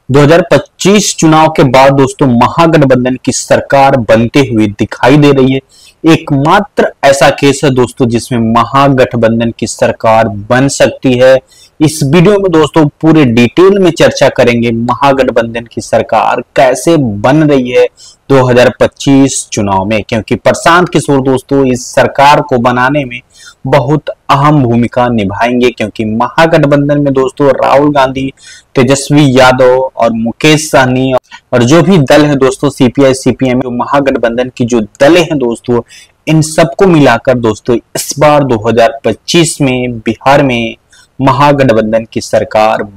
2025 चुनाव के बाद दोस्तों महागठबंधन की सरकार बनते हुए दिखाई दे रही है। एकमात्र ऐसा केस है दोस्तों जिसमें महागठबंधन की सरकार बन सकती है। इस वीडियो में दोस्तों पूरे डिटेल में चर्चा करेंगे महागठबंधन की सरकार कैसे बन रही है 2025 चुनाव में, क्योंकि प्रशांत किशोर दोस्तों इस सरकार को बनाने में बहुत अहम भूमिका निभाएंगे। क्योंकि महागठबंधन में दोस्तों राहुल गांधी, तेजस्वी यादव और मुकेश सहनी और जो भी दल है दोस्तों सीपीआई सीपीएम महागठबंधन की जो दलें हैं दोस्तों, इन सबको मिलाकर दोस्तों इस बार 2025 में बिहार में महागठबंधन की सरकार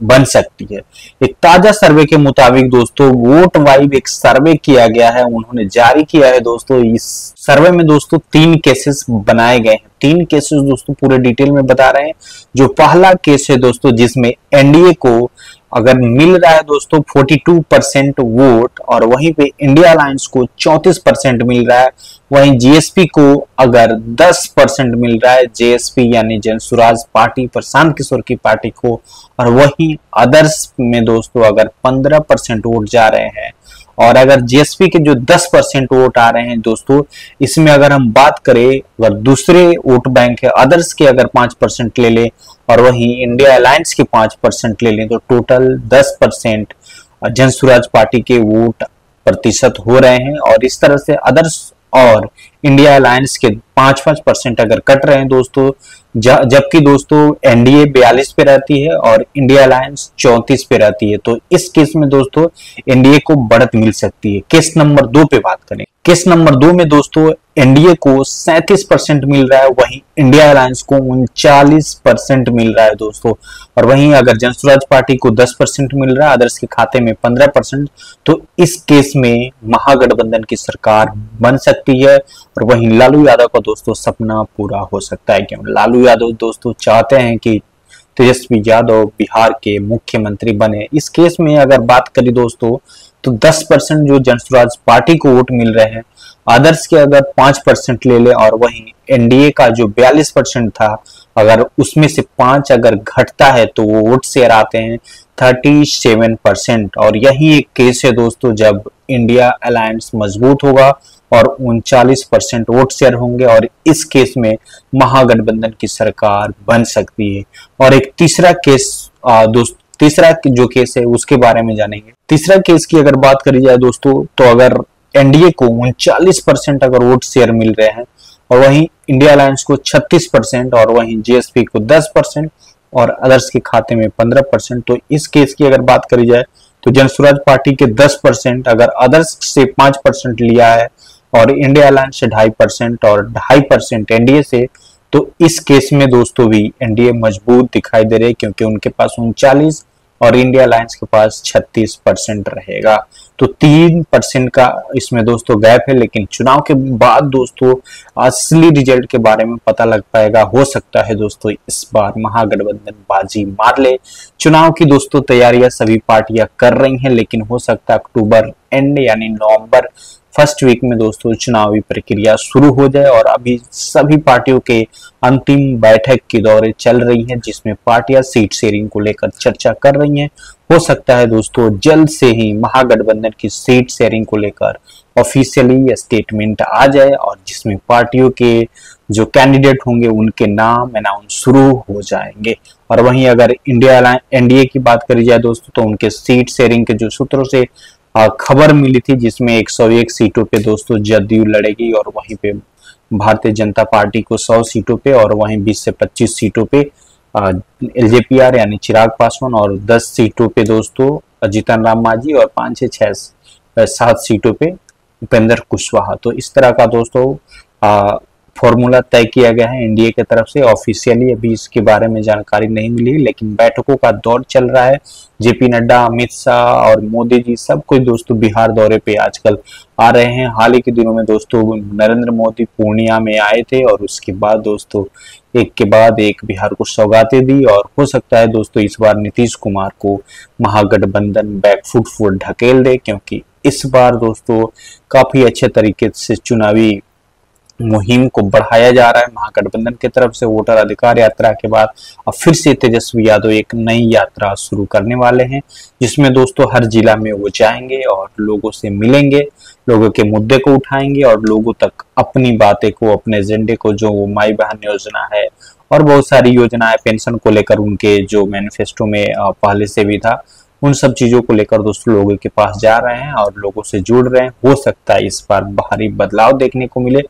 बन सकती है। एक ताजा सर्वे के मुताबिक दोस्तों वोट वाइब एक सर्वे किया गया है, उन्होंने जारी किया है दोस्तों। इस सर्वे में दोस्तों 3 केसेस बनाए गए हैं। 3 केसेस दोस्तों पूरे डिटेल में बता रहे हैं। जो पहला केस है दोस्तों जिसमें एनडीए को अगर मिल रहा है दोस्तों 42% वोट और वहीं पे इंडिया अलायंस को 34% मिल रहा है, वहीं जीएसपी को अगर 10% मिल रहा है, जेएसपी यानी जन स्वराज पार्टी प्रशांत किशोर की पार्टी को, और वहीं अदर्स में दोस्तों अगर 15% वोट जा रहे हैं और अगर जीएसपी के जो 10% वोट आ रहे हैं दोस्तों, इसमें अगर हम बात करें अगर दूसरे वोट बैंक है अदर्स के अगर 5% ले लें और वहीं इंडिया अलायंस के 5% ले लें तो टोटल 10% जन स्वराज पार्टी के वोट प्रतिशत हो रहे हैं। और इस तरह से अदर्स और इंडिया अलायंस के 5-5% अगर कट रहे हैं दोस्तों, जबकि दोस्तों एनडीए 42 पे रहती है और इंडिया अलायंस 34 पे रहती है, तो इस केस में दोस्तों एनडीए को बढ़त मिल सकती है। केस नंबर 2 पे बात करें। केस नंबर 2 में दोस्तों एनडीए को 37% मिल रहा है, वहीं इंडिया अलायंस को 39% मिल रहा है दोस्तों। और वहीं अगर जन स्वराज पार्टी को 10% मिल रहा है, अदर्स के खाते में 15%, तो इस केस में महागठबंधन की सरकार बन सकती है। और वहीं लालू यादव का दोस्तों सपना पूरा हो सकता है। क्यों? लालू यादव दोस्तों चाहते हैं कि तेजस्वी यादव बिहार के मुख्यमंत्री बने। इस केस में अगर बात करें दोस्तों तो 10% जो जन स्वराज पार्टी को वोट मिल रहे हैं, अदर्स के अगर 5% ले ले और वहीं एनडीए का जो 42% था अगर उसमें से 5 अगर घटता है तो वो वोट शेयर आते हैं 37%। और यही एक केस है दोस्तों जब इंडिया अलायंस मजबूत होगा और 39% वोट शेयर होंगे और इस केस में महागठबंधन की सरकार बन सकती है। और एक तीसरा केस तीसरा जो केस है उसके बारे में जानेंगे। तीसरा केस की अगर बात करी जाए दोस्तों तो अगर एनडीए को 39% अगर वोट शेयर मिल रहे हैं और वहीं इंडिया अलायंस को 36% और वहीं जीएसपी को 10% और अदर्स के खाते में 15%, तो इस केस की अगर बात करी जाए तो जन स्वराज पार्टी के 10% अगर अदर्स से 5% लिया है और इंडिया अलायंस से 2.5% और 2.5% एनडीए से, तो इस केस में दोस्तों भी एनडीए मजबूत दिखाई दे रहे क्योंकि उनके पास 39 और इंडिया अलायंस के पास 36% रहेगा। तो 3% का इसमें दोस्तों गैप है, लेकिन चुनाव के बाद दोस्तों असली रिजल्ट के बारे में पता लग पाएगा। हो सकता है दोस्तों इस बार महागठबंधन बाजी मार ले। चुनाव की दोस्तों तैयारियां सभी पार्टियां कर रही हैं, लेकिन हो सकता है अक्टूबर एंड यानी नवंबर फर्स्ट वीक में दोस्तों चुनावी प्रक्रिया शुरू हो जाए। और अभी सभी पार्टियों के अंतिम बैठक के दौरे चल रही हैं जिसमें पार्टियां सीट शेयरिंग को लेकर चर्चा कर रही हैं। हो सकता है दोस्तों जल्द से ही महागठबंधन की सीट शेयरिंग को लेकर ऑफिशियली स्टेटमेंट आ जाए और जिसमें पार्टियों के जो कैंडिडेट होंगे उनके नाम अनाउंस शुरू हो जाएंगे। और वहीं अगर इंडिया एनडीए की बात करी जाए दोस्तों तो उनके सीट शेयरिंग के जो सूत्रों से खबर मिली थी जिसमें 101 सीटों पे दोस्तों जदयू लड़ेगी और वहीं पे भारतीय जनता पार्टी को 100 सीटों पे और वहीं 20 से 25 सीटों पे एलजेपीआर यानी चिराग पासवान और 10 सीटों पे दोस्तों जीतन राम मांझी और 5 से 7 सीटों पे उपेंद्र कुशवाहा। तो इस तरह का दोस्तों फॉर्मूला तय किया गया है एनडीए की तरफ से। ऑफिशियली अभी इसके बारे में जानकारी नहीं मिली, लेकिन बैठकों का दौर चल रहा है। जेपी नड्डा, अमित शाह और मोदी जी सब कोई दोस्तों बिहार दौरे पे आजकल आ रहे हैं। हाल ही के दिनों में दोस्तों नरेंद्र मोदी पूर्णिया में आए थे और उसके बाद दोस्तों एक के बाद एक बिहार को सौगातें दी। और हो सकता है दोस्तों इस बार नीतीश कुमार को महागठबंधन बैकफुट पर ढकेल दे, क्योंकि इस बार दोस्तों काफी अच्छे तरीके से चुनावी मुहिम को बढ़ाया जा रहा है महागठबंधन की तरफ से। वोटर अधिकार यात्रा के बाद अब फिर से तेजस्वी यादव एक नई यात्रा शुरू करने वाले हैं, जिसमें दोस्तों हर जिला में वो जाएंगे और लोगों से मिलेंगे, लोगों के मुद्दे को उठाएंगे और लोगों तक अपनी बातें को, अपने एजेंडे को, जो वो माई बहन योजना है और बहुत सारी योजनाएं पेंशन को लेकर उनके जो मैनिफेस्टो में पहले से भी था, उन सब चीजों को लेकर दोस्तों लोगों के पास जा रहे हैं और लोगों से जुड़ रहे हैं। हो सकता है इस बार भारी बदलाव देखने को मिले।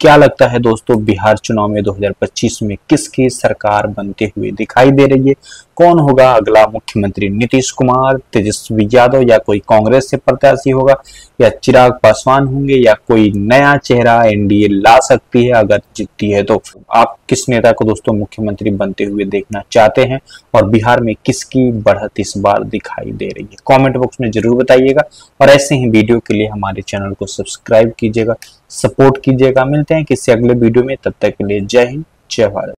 क्या लगता है दोस्तों, बिहार चुनाव में 2025 में किसकी सरकार बनते हुए दिखाई दे रही है? कौन होगा अगला मुख्यमंत्री? नीतीश कुमार, तेजस्वी यादव या कोई कांग्रेस से प्रत्याशी होगा, या चिराग पासवान होंगे, या कोई नया चेहरा एनडीए ला सकती है अगर जीतती है तो? आप किस नेता को दोस्तों मुख्यमंत्री बनते हुए देखना चाहते हैं और बिहार में किसकी बढ़त इस बार दिखाई दे रही है? कमेंट बॉक्स में जरूर बताइएगा और ऐसे ही वीडियो के लिए हमारे चैनल को सब्सक्राइब कीजिएगा, सपोर्ट कीजिएगा। मिलते हैं किसी अगले वीडियो में, तब तक के लिए जय हिंद, जय भारत।